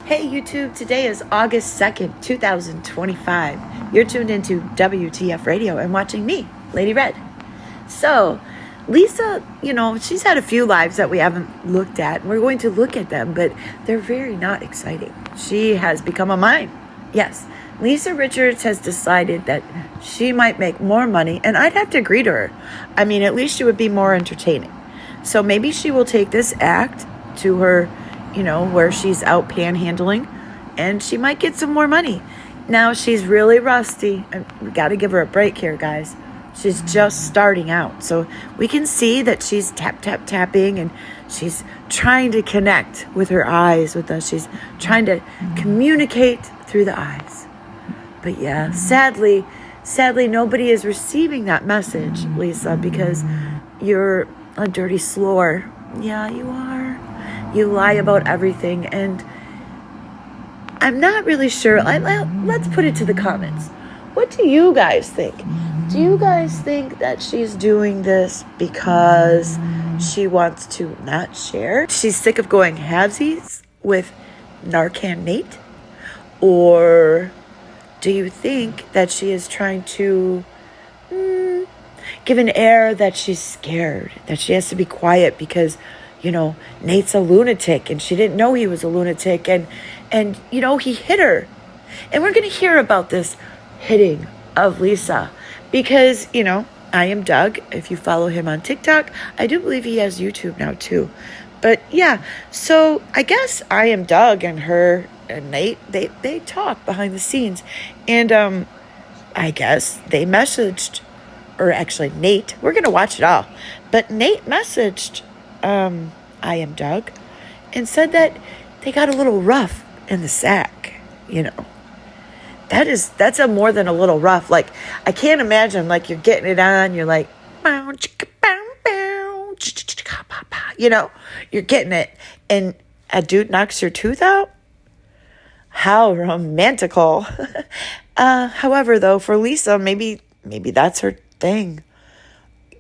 Hey YouTube, today is August 2nd, 2025. You're tuned into WTF Radio and watching me, Lady Red. So, Lisa, she's had a few lives that we haven't looked at. We're going to look at them, but they're very not exciting. She has become a mime. Yes, Lisa Richards has decided that she might make more money, and I'd have to agree to her. I mean, at least she would be more entertaining. So maybe she will take this act to her, where she's out panhandling, and she might get some more money. Now, she's really rusty, and we got to give her a break here, guys. She's just starting out. So we can see that she's tapping, and she's trying to connect with her eyes with us. She's trying to communicate through the eyes. But yeah, sadly, nobody is receiving that message, Lisa, because you're a dirty slore. Yeah, you are. You lie about everything, and I'm not really sure. Let's put it to the comments. What do you guys think? Do you guys think that she's doing this because she wants to not share? She's sick of going halvesies with Narcan Nate? Or do you think that she is trying to give an air that she's scared, that she has to be quiet because Nate's a lunatic and she didn't know he was a lunatic and he hit her. And we're going to hear about this hitting of Lisa because, I am Doug. If you follow him on TikTok, I do believe he has YouTube now too. But yeah, so I guess I am Doug and her and Nate, they talk behind the scenes. And I guess they messaged, or actually Nate, we're going to watch it all. But Nate messaged I am Doug, and said that they got a little rough in the sack. That's a more than a little rough. Like, I can't imagine, like, you're getting it on, you're like, bow-chicka-bow-bow, you're getting it, and a dude knocks your tooth out? How romantical. However, though, for Lisa, maybe that's her thing.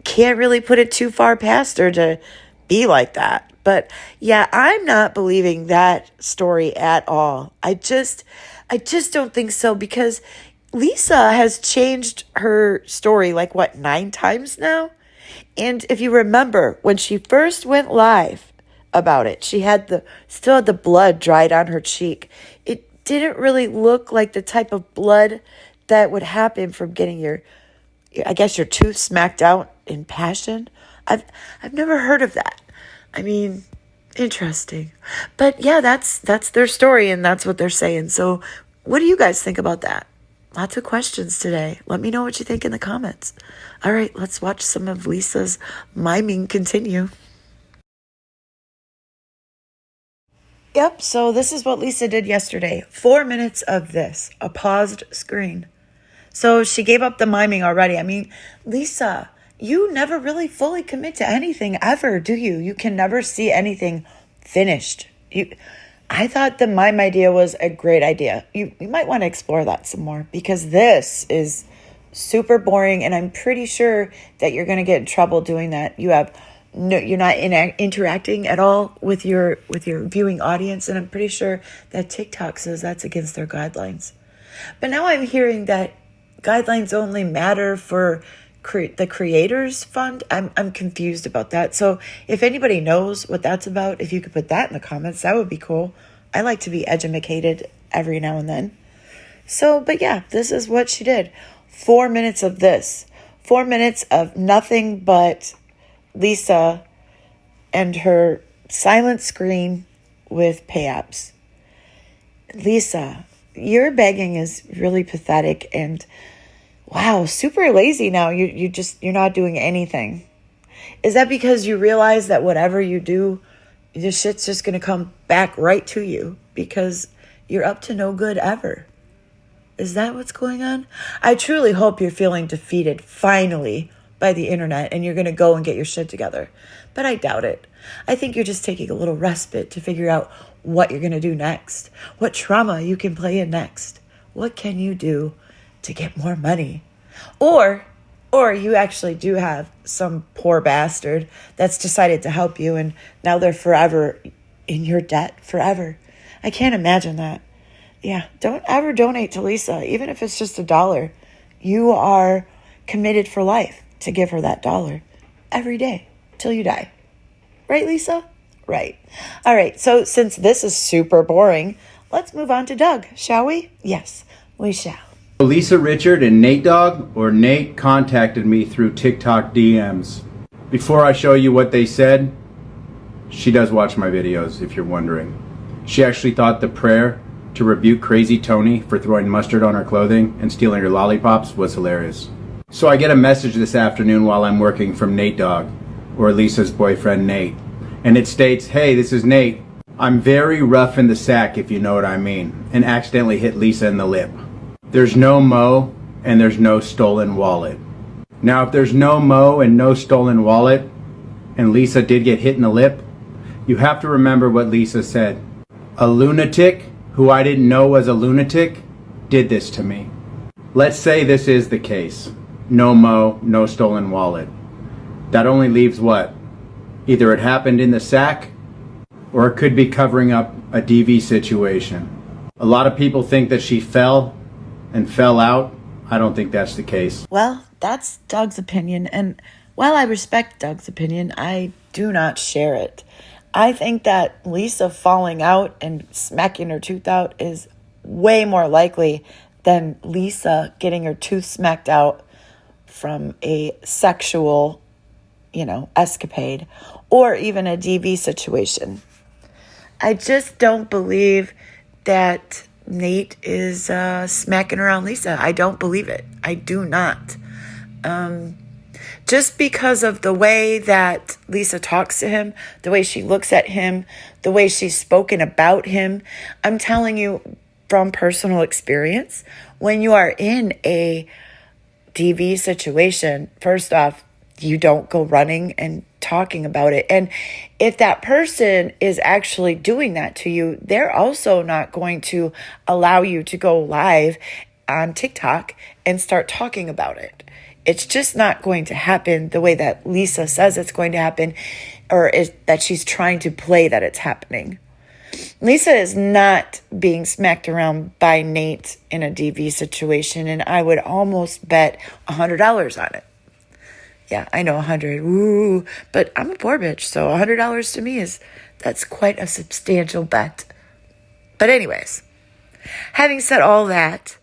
Can't really put it too far past her to be like that. But yeah, I'm not believing that story at all. I just don't think so, because Lisa has changed her story 9 times now. And if you remember, when she first went live about it, she still had the blood dried on her cheek. It didn't really look like the type of blood that would happen from getting your tooth smacked out in passion. I've never heard of that. I mean, interesting. But yeah, that's their story, and that's what they're saying. So what do you guys think about that? Lots of questions today. Let me know what you think in the comments. All right, let's watch some of Lisa's miming continue. Yep, so this is what Lisa did yesterday. 4 minutes of this, a paused screen. So she gave up the miming already. I mean, Lisa, you never really fully commit to anything ever, do you? You can never see anything finished. I thought the mime idea was a great idea. You might want to explore that some more, because this is super boring, and I'm pretty sure that you're going to get in trouble doing that. You're not interacting at all with your viewing audience, and I'm pretty sure that TikTok says that's against their guidelines. But now I'm hearing that guidelines only matter for the Creators Fund. I'm confused about that. So if anybody knows what that's about, if you could put that in the comments, that would be cool. I like to be educated every now and then. So, but yeah, this is what she did. 4 minutes of this. 4 minutes of nothing but Lisa and her silent screen with POWs. Lisa, your begging is really pathetic, and wow, super lazy now. You're not doing anything. Is that because you realize that whatever you do, this shit's just going to come back right to you because you're up to no good ever? Is that what's going on? I truly hope you're feeling defeated finally by the internet and you're going to go and get your shit together. But I doubt it. I think you're just taking a little respite to figure out what you're going to do next, what trauma you can play in next. What can you do to get more money? Or you actually do have some poor bastard that's decided to help you, and now they're forever in your debt, forever. I can't imagine that. Yeah, don't ever donate to Lisa, even if it's just $1. You are committed for life to give her that $1 every day till you die. Right, Lisa? Right. All right, so since this is super boring, let's move on to Doug, shall we? Yes, we shall. Lisa Richard and Nate Dogg, or Nate, contacted me through TikTok DMs. Before I show you what they said, she does watch my videos, if you're wondering. She actually thought the prayer to rebuke Crazy Tony for throwing mustard on her clothing and stealing her lollipops was hilarious. So I get a message this afternoon while I'm working from Nate Dogg, or Lisa's boyfriend Nate. And it states, "Hey, this is Nate. I'm very rough in the sack, if you know what I mean, and accidentally hit Lisa in the lip. There's no mo and there's no stolen wallet." Now, if there's no mo and no stolen wallet, and Lisa did get hit in the lip, you have to remember what Lisa said. A lunatic who I didn't know was a lunatic did this to me. Let's say this is the case. No mo, no stolen wallet. That only leaves what? Either it happened in the sack, or it could be covering up a DV situation. A lot of people think that she fell and fell out. I don't think that's the case. Well, that's Doug's opinion, and while I respect Doug's opinion, I do not share it. I think that Lisa falling out and smacking her tooth out is way more likely than Lisa getting her tooth smacked out from a sexual, escapade or even a DV situation. I just don't believe that Nate is smacking around Lisa. I don't believe it. I do not. Just because of the way that Lisa talks to him, the way she looks at him, the way she's spoken about him, I'm telling you from personal experience, when you are in a DV situation, first off, you don't go running and talking about it. And if that person is actually doing that to you, they're also not going to allow you to go live on TikTok and start talking about it. It's just not going to happen the way that Lisa says it's going to happen, or is that she's trying to play that it's happening. Lisa is not being smacked around by Nate in a DV situation, and I would almost bet $100 on it. Yeah, I know 100. Ooh, but I'm a poor bitch, so $100 to me that's quite a substantial bet. But anyways, having said all that,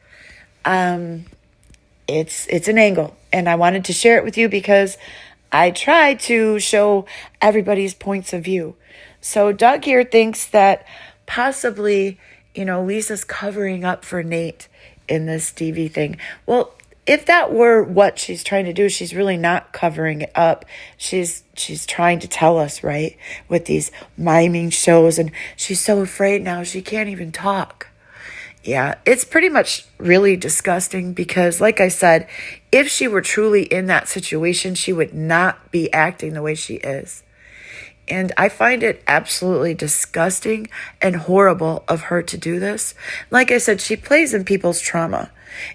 it's an angle, and I wanted to share it with you because I tried to show everybody's points of view. So Doug here thinks that possibly, Lisa's covering up for Nate in this DV thing. Well, if that were what she's trying to do, she's really not covering it up. She's trying to tell us, right, with these miming shows, and she's so afraid now she can't even talk. Yeah, it's pretty much really disgusting because, like I said, if she were truly in that situation, she would not be acting the way she is. And I find it absolutely disgusting and horrible of her to do this. Like I said, she plays in people's trauma.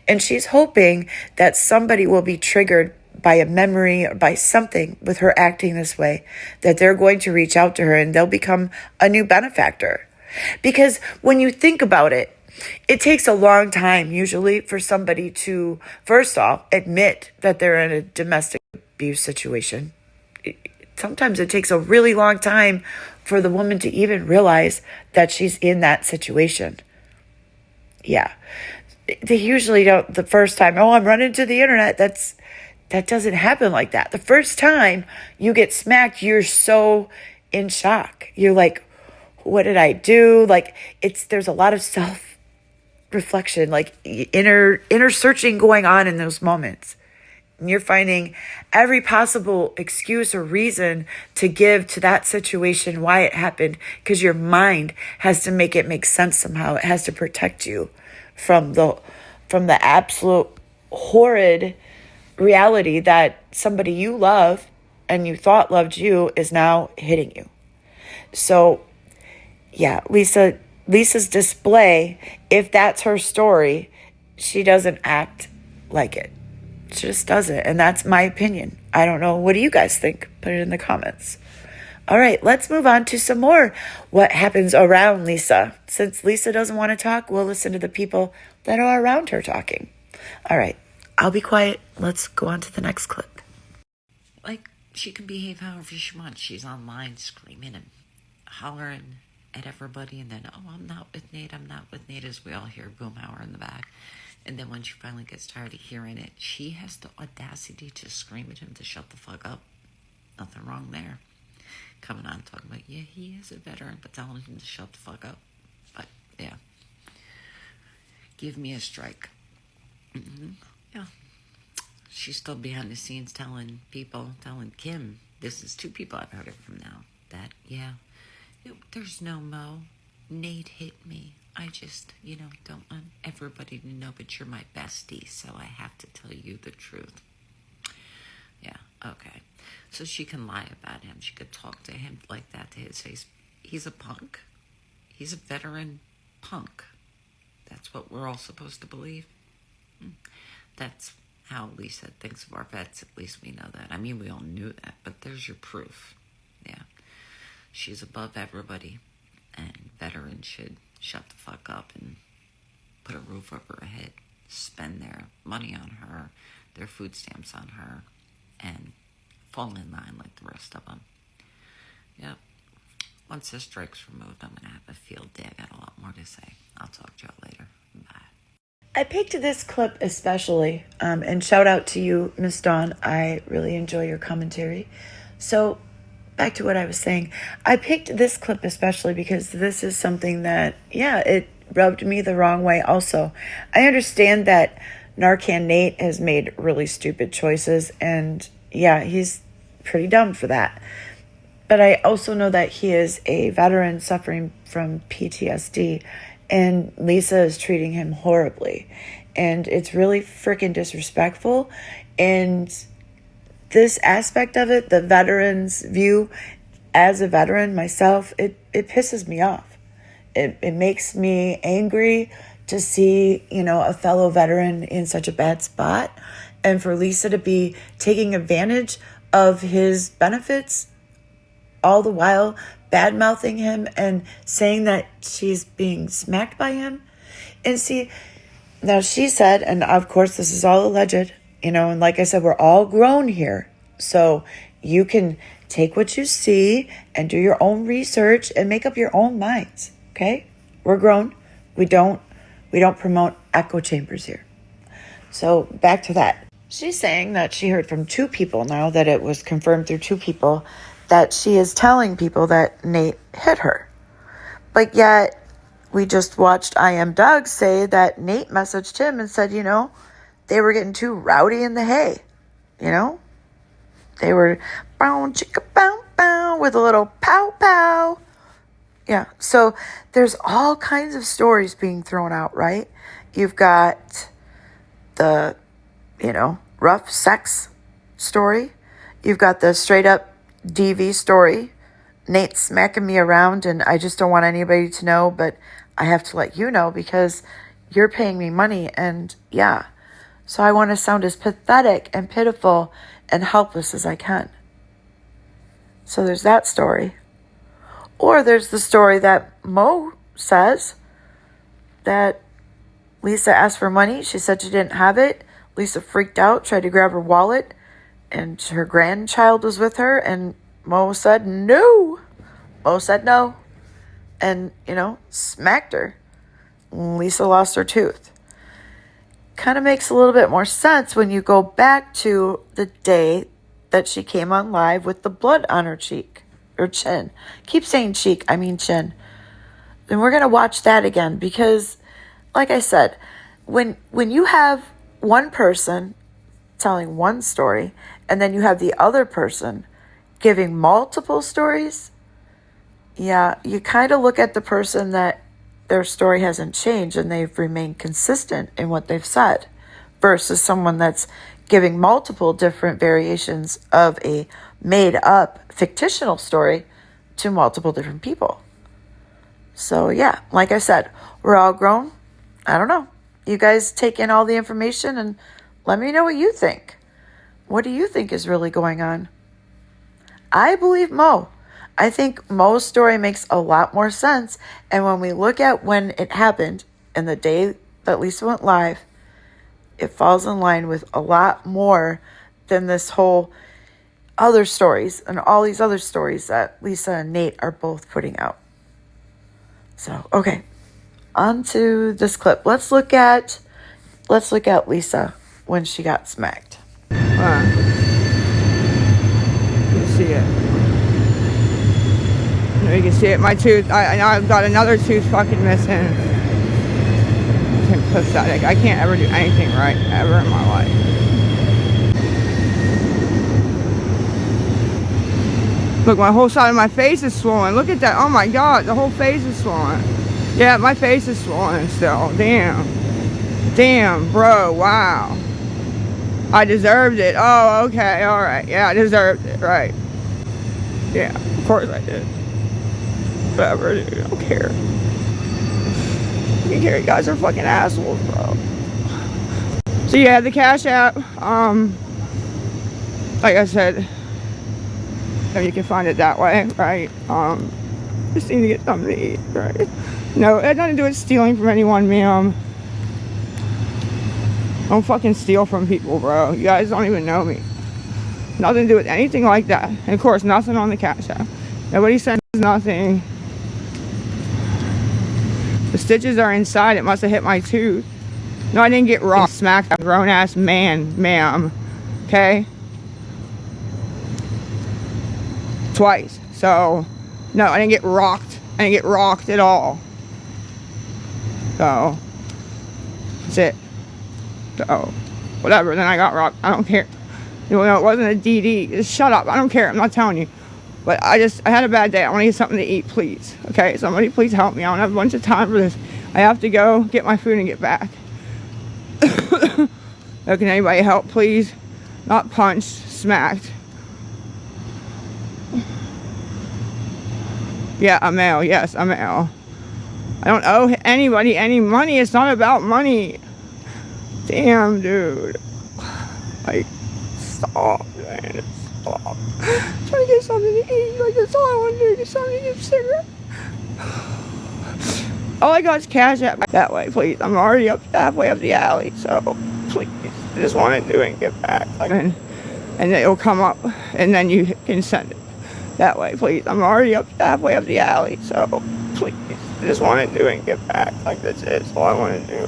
And she's hoping that somebody will be triggered by a memory or by something with her acting this way, that they're going to reach out to her and they'll become a new benefactor. Because when you think about it, it takes a long time usually for somebody to, first off, admit that they're in a domestic abuse situation. Sometimes it takes a really long time for the woman to even realize that she's in that situation. Yeah. They usually don't, the first time, I'm running to the internet. That doesn't happen like that. The first time you get smacked, you're so in shock. You're like, what did I do? Like, there's a lot of self-reflection, like inner searching going on in those moments. And you're finding every possible excuse or reason to give to that situation, why it happened, because your mind has to make it make sense somehow. It has to protect you from the absolute horrid reality that somebody you love and you thought loved you is now hitting you. So, yeah, Lisa's display, if that's her story, she doesn't act like it. She just doesn't. And that's my opinion. I don't know. What do you guys think? Put it in the comments. All right, let's move on to some more what happens around Lisa. Since Lisa doesn't want to talk, we'll listen to the people that are around her talking. All right, I'll be quiet. Let's go on to the next clip. Like, she can behave however she wants. She's online screaming and hollering at everybody, and then, I'm not with Nate, as we all hear Boomhauer in the back. And then when she finally gets tired of hearing it, she has the audacity to scream at him to shut the fuck up. Nothing wrong there. Coming on talking about, yeah, he is a veteran, but telling him to shut the fuck up. But, yeah. Give me a strike. Yeah. She's still behind the scenes telling Kim, this is 2 people I've heard it from now, that, yeah, there's no Mo. Nate hit me. I just, don't want everybody to know, but you're my bestie, so I have to tell you the truth. Yeah, okay. So she can lie about him. She could talk to him like that to his face. He's a punk. He's a veteran punk. That's what we're all supposed to believe. That's how Lisa thinks of our vets. At least we know that. I mean, we all knew that, but there's your proof. Yeah. She's above everybody, and veterans should shut the fuck up and put a roof over her head, spend their money on her, their food stamps on her, and fall in line like the rest of them. Yep. Once this strike's removed, I'm going to have a field day. I got a lot more to say. I'll talk to y'all later. Bye. I picked this clip especially, and shout out to you, Miss Dawn. I really enjoy your commentary. So, back to what I was saying. I picked this clip especially because this is something that, it rubbed me the wrong way also. I understand that Narcan Nate has made really stupid choices, and he's pretty dumb for that. But I also know that he is a veteran suffering from PTSD, and Lisa is treating him horribly. And it's really freaking disrespectful. And this aspect of it, the veteran's view, as a veteran myself, it pisses me off. It makes me angry to see, a fellow veteran in such a bad spot, and for Lisa to be taking advantage of his benefits, all the while bad-mouthing him and saying that she's being smacked by him. And see, now she said, and of course this is all alleged, and like I said, we're all grown here. So you can take what you see and do your own research and make up your own minds, okay? We're grown. We don't promote echo chambers here. So back to that. She's saying that she heard from 2 people now, that it was confirmed through 2 people, that she is telling people that Nate hit her. But yet, we just watched I Am Doug say that Nate messaged him and said, they were getting too rowdy in the hay. They were Boom-chicka-bow-bow with a little pow pow. Yeah, so there's all kinds of stories being thrown out, right? You've got the, rough sex story. You've got the straight up DV story. Nate smacking me around and I just don't want anybody to know, but I have to let you know because you're paying me money, and so I want to sound as pathetic and pitiful and helpless as I can. So there's that story. Or there's the story that Mo says that Lisa asked for money. She said she didn't have it. Lisa freaked out, tried to grab her wallet, and her grandchild was with her, and Mo said no. Mo said no. And, smacked her. Lisa lost her tooth. Kind of makes a little bit more sense when you go back to the day that she came on live with the blood on her cheek. Or chin. Keep saying cheek, I mean chin. And we're going to watch that again because, like I said, when you have one person telling one story and then you have the other person giving multiple stories, you kind of look at the person that their story hasn't changed and they've remained consistent in what they've said versus someone that's giving multiple different variations of a made-up fictional story to multiple different people. So, like I said, we're all grown. I don't know. You guys take in all the information and let me know what you think. What do you think is really going on? I believe Mo. I think Mo's story makes a lot more sense. And when we look at when it happened and the day that Lisa went live, it falls in line with a lot more than this whole other stories and all these other stories that Lisa and Nate are both putting out. So, okay, on to this clip. Let's look at Lisa when she got smacked. Let me see it. There you can see it. My tooth. I've got another tooth fucking missing. I'm pathetic. I can't ever do anything right ever in my life. Look, my whole side of my face is swollen. Look at that. Oh my god, the whole face is swollen. Yeah, my face is swollen still. Damn. Damn, bro. Wow. I deserved it. Oh, okay. Alright. Yeah, I deserved it. Right. Yeah, of course I did. Whatever, dude. I don't care. You care. You guys are fucking assholes, bro. So yeah, the Cash App. Like I said, you can find it that way, right? Just need to get something to eat, right? No, it had nothing to do with stealing from anyone, ma'am. Don't fucking steal from people, bro. You guys don't even know me. Nothing to do with anything like that. And of course, nothing on the Cash App. Nobody sends nothing. The stitches are inside. It must have hit my tooth. No, I didn't get rocked. Smacked a grown-ass man, ma'am. Okay? Twice. So, no, I didn't get rocked. I didn't get rocked at all. So, that's it. So, whatever. Then I got rocked. I don't care. You know, it wasn't a DD. Just shut up. I don't care. I'm not telling you. But I had a bad day. I want to get something to eat, please. Okay? Somebody please help me. I don't have a bunch of time for this. I have to go get my food and get back. So can anybody help, please? Not punched, smacked. Yeah, a male. Yes, a male. I don't owe anybody any money. It's not about money. Damn, dude. Like, stop, man. Stop. Trying to get something to eat. Like, that's all I want to do. Get something to get a cigarette. All I got is Cash App that way, please. I'm already up halfway up the alley, so please. I just want to do it and get back. Like, and it'll come up, and then you can send it that way, please. I'm already up halfway up the alley, so please. I just want to do it and get back. Like, that's it. That's all I want to do.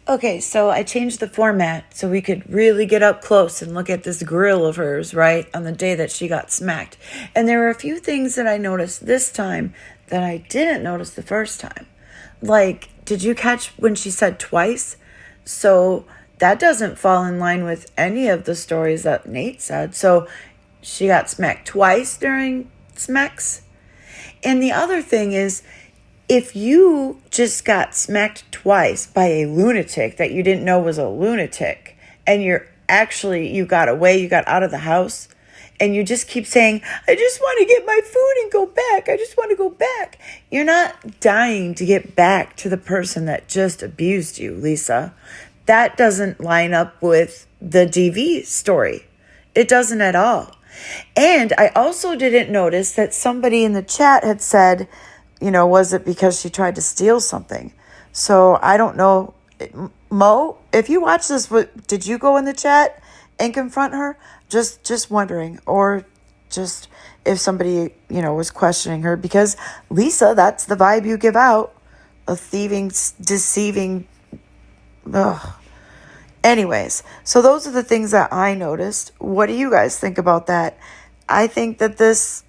Okay, so I changed the format so we could really get up close and look at this grill of hers, right, on the day that she got smacked. And there were a few things that I noticed this time that I didn't notice the first time. Like, did you catch when she said twice? So that doesn't fall in line with any of the stories that Nate said. So she got smacked twice during smacks. And the other thing is, if you just got smacked twice by a lunatic that you didn't know was a lunatic, and you got away, you got out of the house, and you just keep saying, I just want to get my food and go back. I just want to go back. You're not dying to get back to the person that just abused you, Lisa. That doesn't line up with the DV story. It doesn't at all. And I also didn't notice that somebody in the chat had said, was it because she tried to steal something? So I don't know. Mo, if you watch this, did you go in the chat and confront her? Just wondering. Or just if somebody, was questioning her. Because Lisa, that's the vibe you give out. A thieving, deceiving. Ugh. Anyways, so those are the things that I noticed. What do you guys think about that? I think that this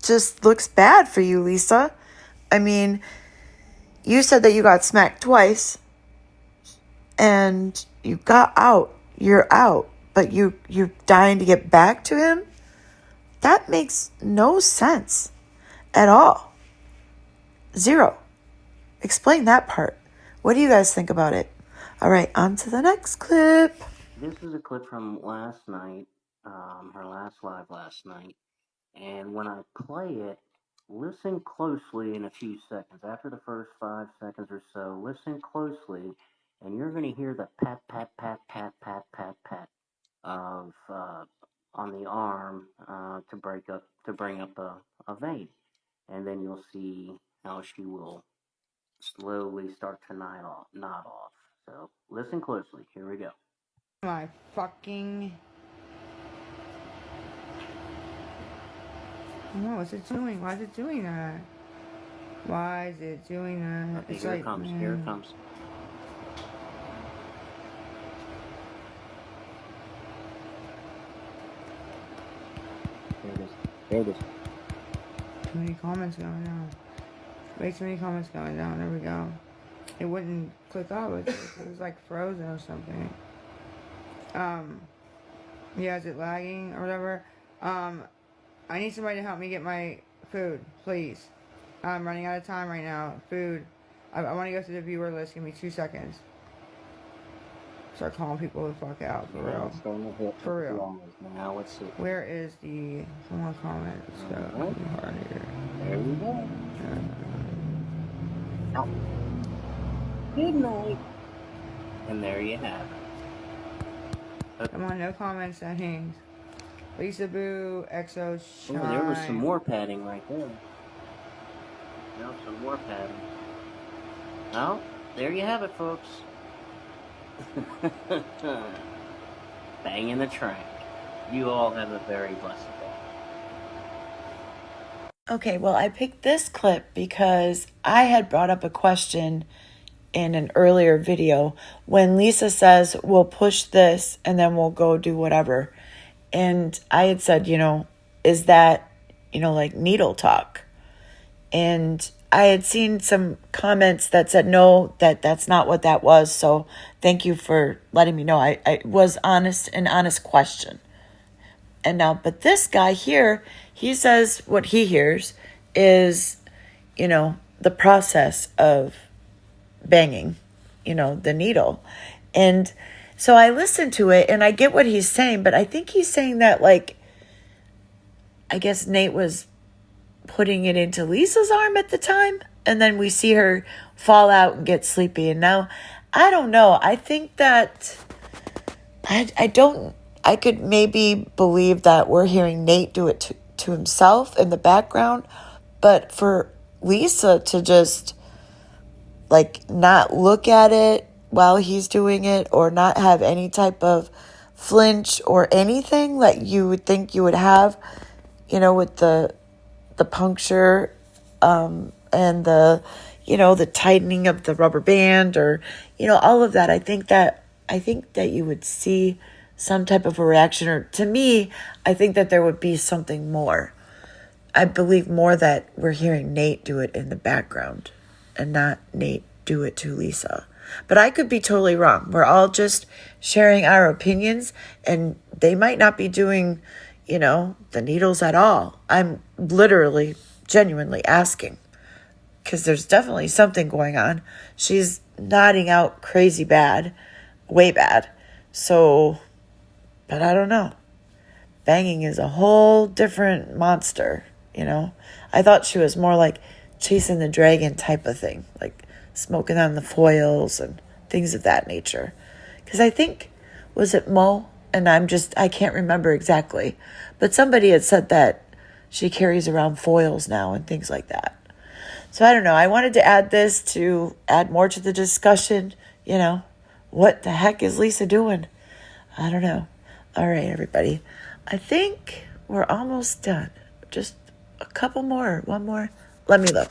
just looks bad for you, Lisa. I mean, you said that you got smacked twice and you got out. You're out, but you're dying to get back to him? That makes no sense at all. Zero. Explain that part. What do you guys think about it? All right, on to the next clip. This is a clip from last night, her last live last night. And when I play it, listen closely in a few seconds. After the first 5 seconds or so, listen closely, and you're going to hear the pat, pat, pat, pat, pat, pat, pat of on the arm to bring up a vein, and then you'll see how she will slowly start to knot off. So listen closely. Here we go. My fucking... No, what's it doing? Why is it doing that? Why is it doing that? Okay, It's here like, it comes. man. Here it comes. There it is. There it is. Too many comments going down. Way too many comments going down. There we go. It wouldn't click up. It was like frozen or something. Yeah, is it lagging or whatever? I need somebody to help me get my food, please. I'm running out of time right now. Food. I want to go through the viewer list. Give me 2 seconds. Start calling people the fuck out, for real. It's starting to hit For real. long now. Let's see. Where is the... Come on, comments. Alright. Hard here. There we go. Oh. Good night. And there you have it. Come on, no comment settings. Lisa Boo, EXO Shine. Oh, there was some more padding right there. Now some more padding. Well, there you have it, folks. Bang in the track. You all have a very blessed day. Okay, well, I picked this clip because I had brought up a question in an earlier video when Lisa says, we'll push this and then we'll go do whatever. And I had said, is that, like needle talk? And I had seen some comments that said, no, that's not what that was. So thank you for letting me know. I was an honest question. And now, but this guy here, he says what he hears is, the process of banging, the needle. And so I listened to it and I get what he's saying, but I think he's saying that, like, I guess Nate was putting it into Lisa's arm at the time, and then we see her fall out and get sleepy. And now, I don't know. I think that I could maybe believe that we're hearing Nate do it to himself in the background, but for Lisa to just, like, not look at it while he's doing it or not have any type of flinch or anything that you would think you would have, with the puncture and the tightening of the rubber band or, all of that. I think that you would see some type of a reaction, or to me, I think that there would be something more. I believe more that we're hearing Nate do it in the background and not Nate do it to Lisa. But I could be totally wrong. We're all just sharing our opinions, and they might not be doing, the needles at all. I'm literally, genuinely asking, because there's definitely something going on. She's nodding out crazy bad, way bad. So, but I don't know. Banging is a whole different monster, I thought she was more like chasing the dragon type of thing, like smoking on the foils and things of that nature. Because I think, was it Mo? And I can't remember exactly. But somebody had said that she carries around foils now and things like that. So I don't know. I wanted to add this to add more to the discussion. What the heck is Lisa doing? I don't know. All right, everybody. I think we're almost done. Just a couple more. One more. Let me look.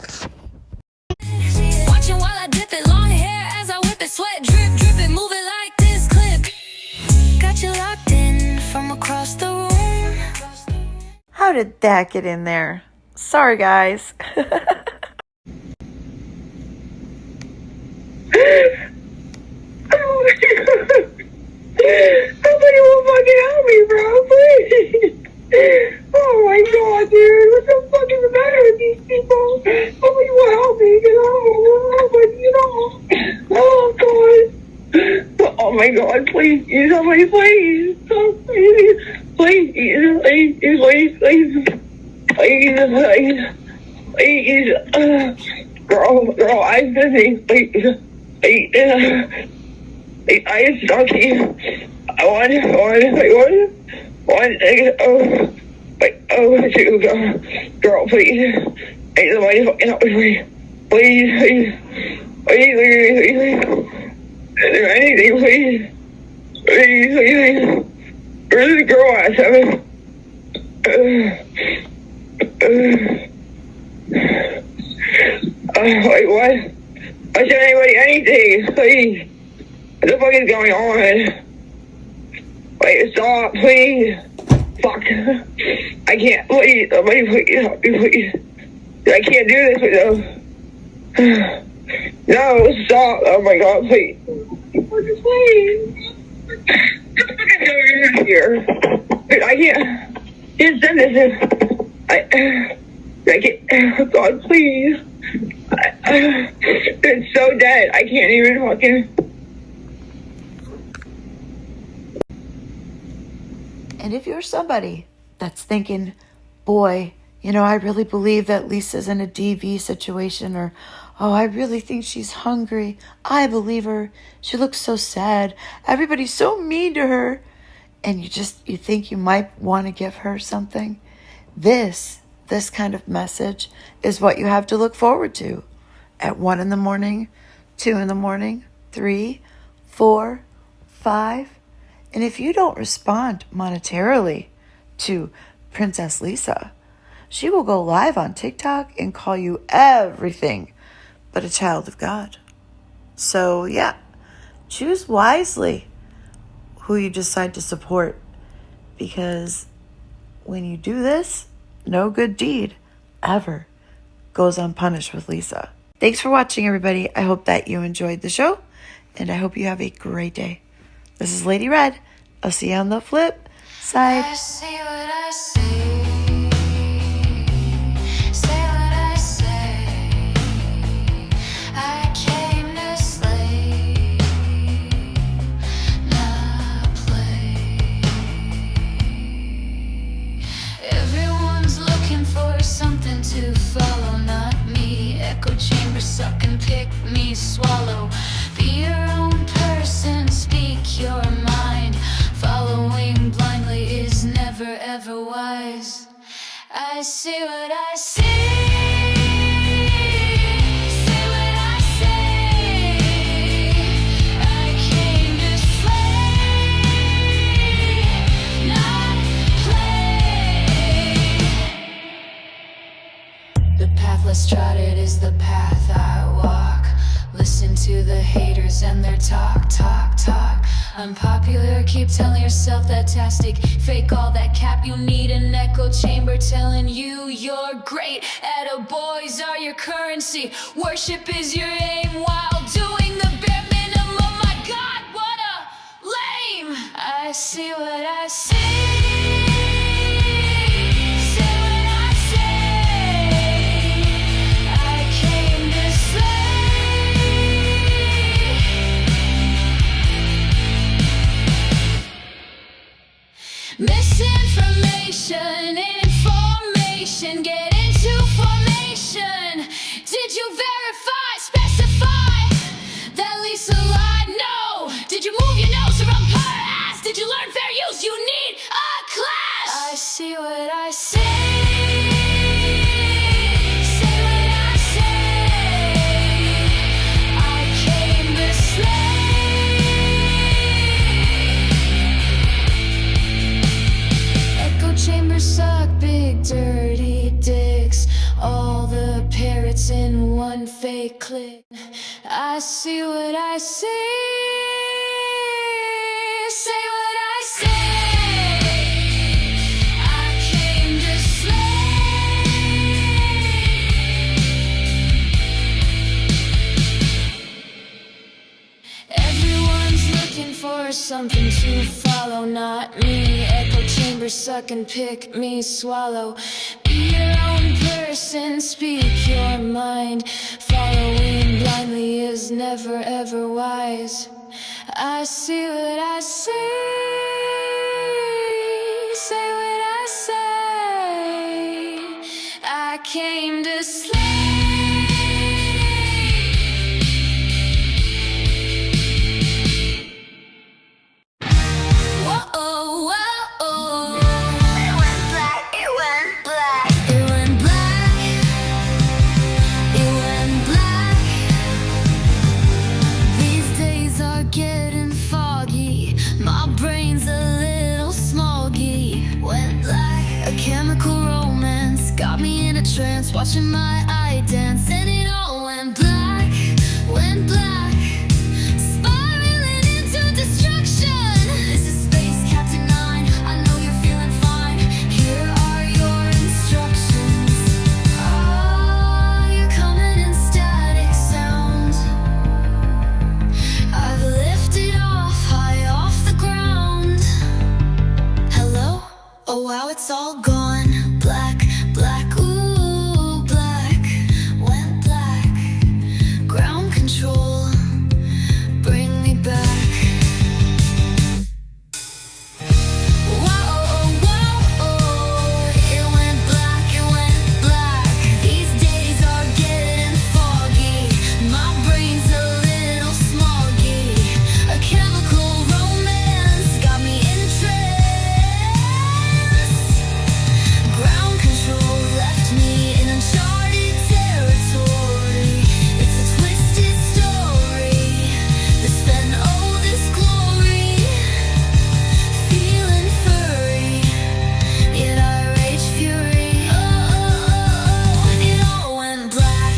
Watching while I dip it, long hair as I whip it, sweat drip, dripping, move it like this clip. Got you locked in from across the room. How did that get in there? Sorry, guys. Somebody will fucking help me, bro, please. Oh my god, dude, what the fuck is the matter with these people? Somebody will help me, because I don't know, oh god. Oh my god, please, somebody, please. Please, girl, I'm busy, please. I am starting. I want 1, wait, 2, girl, please. I need somebody to fucking help me, please. Is there anything, please? Please. Where's the girl at, 7? Wait, what? I said anybody anything, please. What the fuck is going on? Wait, stop, please. Fuck. I can't, please. Somebody please help me, please. I can't do this without. No, stop. Oh my god, please. Please. Get the fucking door here. I can't. Just send this in. I can't. Oh god, please. It's so dead. I can't even fucking. And if you're somebody that's thinking, boy, you know, I really believe that Lisa's in a DV situation, or, oh, I really think she's hungry. I believe her. She looks so sad. Everybody's so mean to her. And you think you might want to give her something. This kind of message is what you have to look forward to at 1 in the morning, 2 in the morning, 3, 4, 5. And if you don't respond monetarily to Princess Lisa, she will go live on TikTok and call you everything but a child of God. So yeah, choose wisely who you decide to support, because when you do this, no good deed ever goes unpunished with Lisa. Thanks for watching, everybody. I hope that you enjoyed the show, and I hope you have a great day. This is Lady Red. I'll see you on the flip side. I see what I see. Say what I say. I came to slay, not play. Everyone's looking for something to follow, not me. Echo chamber suck and pick me, swallow. Be your own person, speak your mind. Following blindly is never ever wise. I see what I see. Say what I say. I came to slay, not play. The path less trodden is the path I walk. Listen to the haters and their talk, talk, talk. Unpopular, keep telling yourself that tastic. Fake all that cap, you need an echo chamber telling you you're great. Attaboys are your currency, worship is your aim while doing the bare minimum. My God, what a lame. I see what I see. Say what I say. I came to slay. Misinformation, information, get into formation. Did you verify, specify that Lisa lied? No. Did you move your nose around her ass? Did you learn fair use? You need a class. I see what I say. Say what I say. I came to slay. Echo chambers suck, big dirty dicks. All the parrots in one fake click. I see what I see. Say what I say. I came to slay. Everyone's looking for something to follow, not me. Echo chamber suck and pick me, swallow. Be your own person, speak your mind. Following blindly is never ever wise. I see what I see. Say what I say. I came to slay. Whoa, whoa, whoa. trance, watching my eye dance, and it all went black, went black, spiraling into destruction. This is Space Captain 9, I know you're feeling fine. Here are your instructions. Ah, you're coming in static sound. I've lifted off, high off the ground. Hello? Oh wow, it's all gone. Black, black, ooh, black, went black. Ground control, bring me back. Whoa, whoa, it went black, it went black. These days are getting foggy. My brain's a little smoggy. A chemical romance got me in trance. Ground control left me in uncharted territory. It's a twisted story. They spend all this glory, feeling furry, yet I rage fury. Oh, it all went black,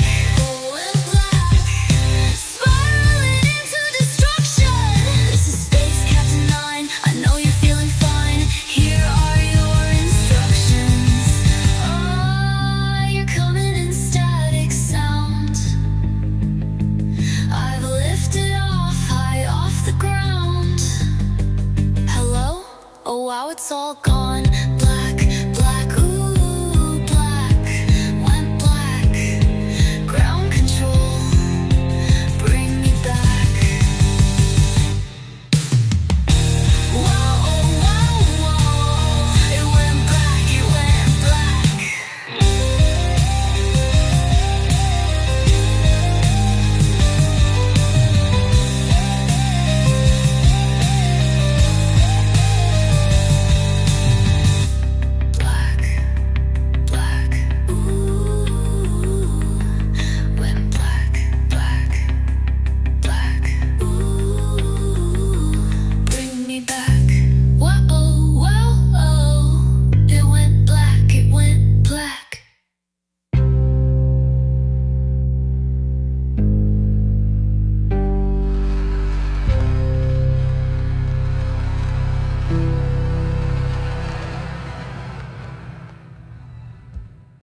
spiraling into destruction. This is Space Captain 9, I know you're feeling fine. Here are your instructions. Ah, you're coming in static sound. I've lifted off, high off the ground. Hello? Oh wow, it's all gone.